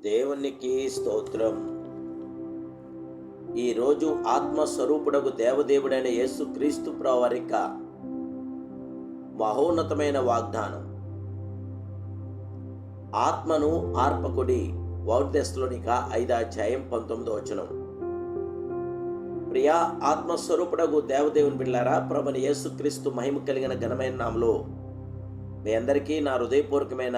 దేవునికి స్తోత్రం. ఈరోజు ఆత్మస్వరూపుడకు దేవదేవుడైన యేసుక్రీస్తు ప్రభువారి యొక్క మహోన్నతమైన వాగ్దానం. ఆత్మను ఆర్పకుడి. 1 తెస్సలోనిక 5:19. ప్రియా ఆత్మస్వరూపుడకు దేవదేవుని బిడ్డలారా, ప్రభువైన యేసుక్రీస్తు మహిమ కలిగిన ఘనమైన నామములో మీ అందరికీ నా హృదయపూర్వకమైన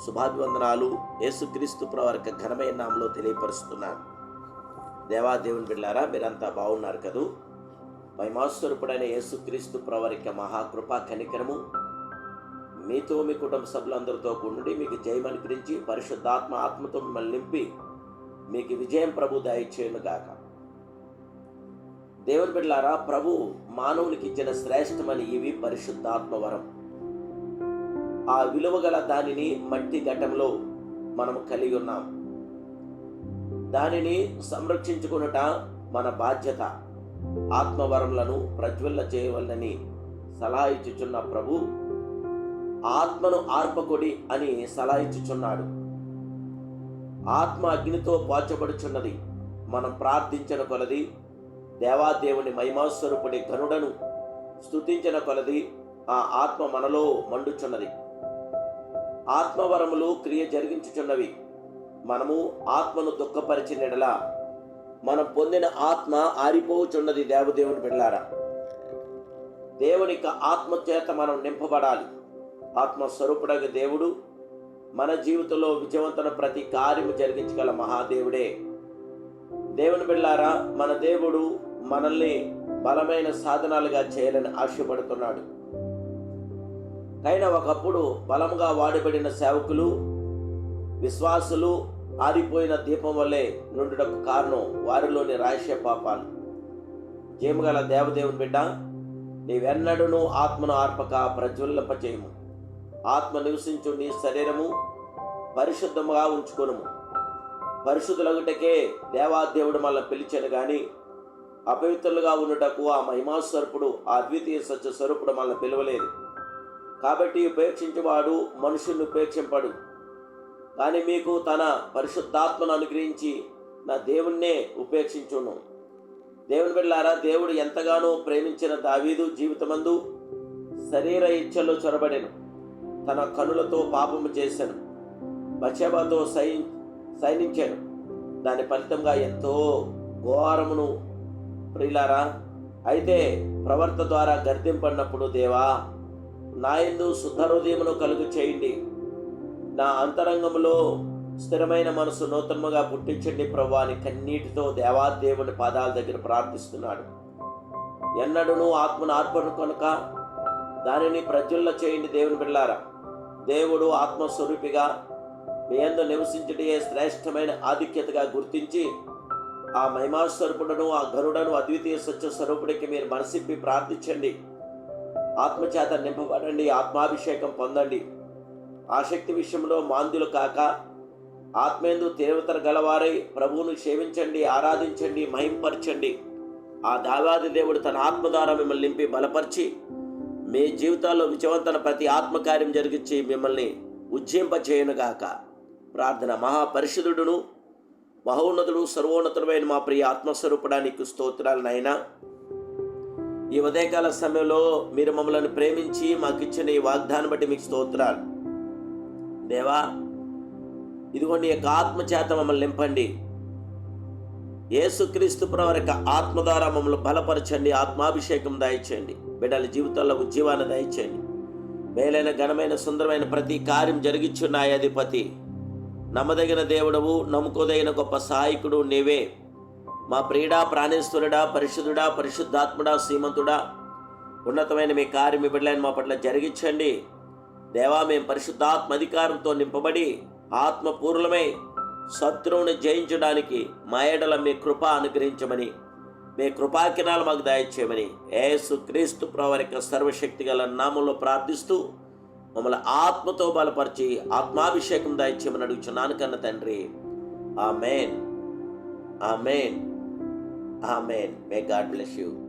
శుభాభివందనాలు యేసుక్రీస్తు ప్రభువారి యొక్క ఘనమైన నామములో తెలియపరుస్తున్నాను. దేవాదేవుని బిడ్డలారా, మీరంతా బాగున్నారు కదూ? మహిమాస్వరూపుడైన యేసుక్రీస్తు ప్రభువారి యొక్క మహాకృపా కనికరము మీతో, మీ కుటుంబ సభ్యులందరితో కూడి మీకు జయమనుగ్రహించి పరిశుద్ధాత్మ ఆత్మతో మిమ్మల్ని నింపి మీకు విజయం ప్రభు దయచేయును గాక. దేవుని బిడ్డలారా, ప్రభు మానవునికి ఇచ్చిన శ్రేష్టమని ఇవి పరిశుద్ధాత్మ వరం. ఆ విలువ గల దానిని మట్టి ఘటంలో మనము కలిగి ఉన్నాం. దానిని సంరక్షించుకునుట మన బాధ్యత. ఆత్మవరములను ప్రజ్వల్ల చేయవలనని సలహా ఇచ్చుచున్న ప్రభు ఆత్మను ఆర్పకొడి అని సలహా ఇచ్చుచున్నాడు. ఆత్మ అగ్నితో పోల్చబడుచున్నది. మనం ప్రార్థించిన కొలది, దేవాదేవుని మహిమాస్వరూపుడి ఘనుడను స్తుతించిన కొలది ఆ ఆత్మ మనలో మండుచున్నది. ఆత్మవరములు క్రియ జరిగించుచున్నవి. మనము ఆత్మను దుఃఖపరిచిన ఎడల మనం పొందిన ఆత్మ ఆరిపోచున్నది. దేవదేవుని బిడ్డలారా, దేవుని యొక్క ఆత్మ చేత మనం నింపబడాలి. ఆత్మస్వరూపుడైన దేవుడు మన జీవితంలో విజయవంతమైన ప్రతి కార్యము జరిగించగల మహాదేవుడే. దేవుని బిడ్డలారా, మన దేవుడు మనల్ని బలమైన సాధనాలుగా చేయాలని ఆశపడుతున్నాడు. అయినా ఒకప్పుడు బలముగా వాడబడిన సేవకులు, విశ్వాసులు ఆరిపోయిన దీపం వల్లే నుండుటకు కారణం వారిలోని రహస్య పాపాలు. జయముగల దేవదేవుని బిడ్డ, నీవెన్నడూనూ ఆత్మను ఆర్పక ప్రజ్వలింపచేయము. ఆత్మ నివసించు నీ శరీరము పరిశుద్ధముగా ఉంచుకొనుము. పరిశుద్ధులగుటకే దేవాదేవుడు మనల్ని పిలిచాను గాని అపవిత్రులుగా ఉండుటకు ఆ మహిమాస్వరూపుడు, ఆ అద్వితీయ సత్య స్వరూపుడు మనల్ని పిలవలేదు. కాబట్టి ఉపేక్షించేవాడు మనుషుల్ని ఉపేక్షింపడు. కానీ మీకు తన పరిశుద్ధాత్మను అనుగ్రహించి నా దేవుణ్ణే ఉపేక్షించును. దేవుని బిడ్డలారా, దేవుడు ఎంతగానో ప్రేమించిన దావీదు జీవితమందు శరీర ఇచ్ఛలో చొరబడెను. తన కనులతో పాపము చేశాను, బత్షెబతో సైనించాను. దాని ఫలితంగా ఎంతో ఘోరమును ప్రియులారా. అయితే ప్రవర్త ద్వారా గర్దింపడినప్పుడు, దేవా నా యందు శుద్ధ హృదయమును కలుగు చేయండి, నా అంతరంగములో స్థిరమైన మనసు నూతనముగా పుట్టించండి ప్రభువా అని కన్నీటితో దేవాదేవుని పాదాల దగ్గర ప్రార్థిస్తున్నాడు. ఎన్నడూనూ ఆత్మను ఆర్పను కనుక దానిని ప్రజ్వల్ల చేయండి. దేవుని బిడ్డలారా, దేవుడు ఆత్మస్వరూపిగా మీ యందు నివసించటే శ్రేష్టమైన ఆధిక్యతగా గుర్తించి ఆ మహిమాస్వరూపుడను, ఆ ఘనుడను, అద్వితీయ సత్య స్వరూపుడికి మీరు మనసిప్పి ప్రార్థించండి. ఆత్మచేత నింపబడండి, ఆత్మాభిషేకం పొందండి. ఆసక్తి విషయంలో మాంద్యులు కాక ఆత్మేందు తీవ్రత గలవారై ప్రభువును సేవించండి, ఆరాధించండి, మహింపరచండి. ఆ దావాది దేవుడు తన ఆత్మ ద్వారా మిమ్మల్ని నింపి బలపరిచి మీ జీవితాల్లో విజయవంతమైన ప్రతి ఆత్మకార్యం జరిగించి మిమ్మల్ని ఉజ్జింపచేయునుగాక. ప్రార్థన. మహాపరిశుద్ధుడును మహోన్నతుడు సర్వోన్నతుడైన మా ప్రియ ఆత్మస్వరూపడానికి స్తోత్రాలు నాయనా. ఈ ఉదయకాల సమయంలో మీరు మమ్మల్ని ప్రేమించి మాకు ఇచ్చిన ఈ వాగ్దానం బట్టి మీకు స్తోత్రాలు. దేవా, ఇదిగోండి యొక్క ఆత్మ చేత మమ్మల్ని నింపండి. యేసుక్రీస్తు ప్రభువారి యొక్క ఆత్మ ద్వారా మమ్మల్ని బలపరచండి, ఆత్మాభిషేకం దయచేయండి. బిడ్డల జీవితాల్లో ఉజ్జీవాన్ని దయచేయండి. మేలైన ఘనమైన సుందరమైన ప్రతి కార్యం జరిగించు న్యాయాధిపతి. నమ్మదగిన దేవుడవు, నమ్ముకోదగిన గొప్ప సహాయకుడు నీవే. మా ప్రియుడా, ప్రాణేశ్వరుడా, పరిశుద్ధుడా, పరిశుద్ధాత్ముడా, శ్రీమంతుడా, ఉన్నతమైన మీ కార్యం మీ బిడ్డలైన మా పట్ల జరిగించండి. దేవా, మేము పరిశుద్ధాత్మ అధికారంతో నింపబడి ఆత్మపూర్ణమై శత్రువుని జయించడానికి మా ఎడల మీ కృప అనుగ్రహించమని, మీ కృపాకినాలు మాకు దయచేయమని యేసుక్రీస్తు ప్రభువారి యొక్క సర్వశక్తి గల నామములో ప్రార్థిస్తూ మమ్మల్ని ఆత్మతో బలపరిచి ఆత్మాభిషేకం దయచేయమని అడుగుచున్నాను కన్న తండ్రి. ఆమేన్, ఆమేన్, ఆమేన్. May God bless you.